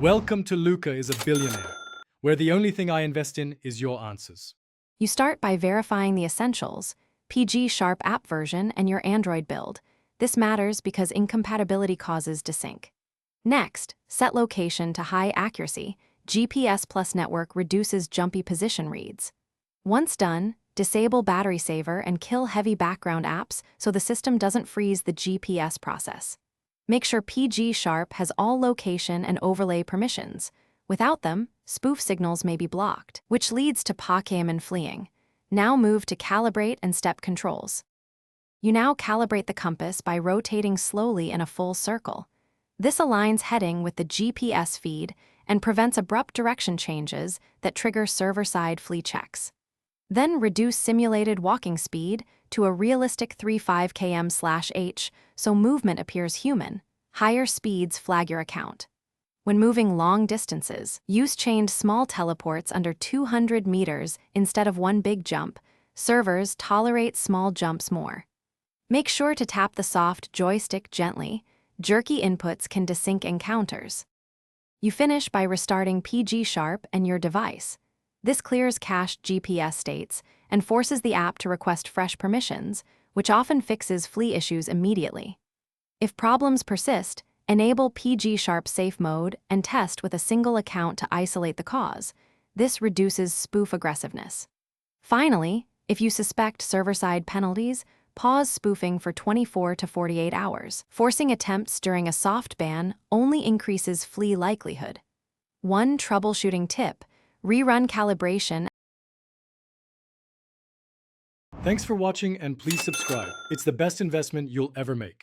Welcome to Luca is a Billionaire, where the only thing I invest in is your answers. You start by verifying the essentials, PGHeSharp app version and your Android build. This matters because incompatibility causes desync. Next, set location to high accuracy. GPS plus network reduces jumpy position reads. Once done, disable battery saver and kill heavy background apps so the system doesn't freeze the GPS process. Make sure PGHeSharp has all location and overlay permissions. Without them, spoof signals may be blocked, which leads to Pokémon fleeing. Now move to Calibrate and Step Controls. You now calibrate the compass by rotating slowly in a full circle. This aligns heading with the GPS feed and prevents abrupt direction changes that trigger server-side flee checks. Then reduce simulated walking speed to a realistic 3.5 km/h so movement appears human. Higher speeds flag your account. When moving long distances, use chained small teleports under 200 meters instead of one big jump. Servers tolerate small jumps more. Make sure to tap the soft joystick gently. Jerky inputs can desync encounters. You finish by restarting PGHeSharp and your device. This clears cached GPS states and forces the app to request fresh permissions, which often fixes flee issues immediately. If problems persist, enable PGHeSharp safe mode and test with a single account to isolate the cause. This reduces spoof aggressiveness. Finally, if you suspect server-side penalties, pause spoofing for 24 to 48 hours. Forcing attempts during a soft ban only increases flee likelihood. One troubleshooting tip: rerun calibration. Thanks for watching and please subscribe. It's the best investment you'll ever make.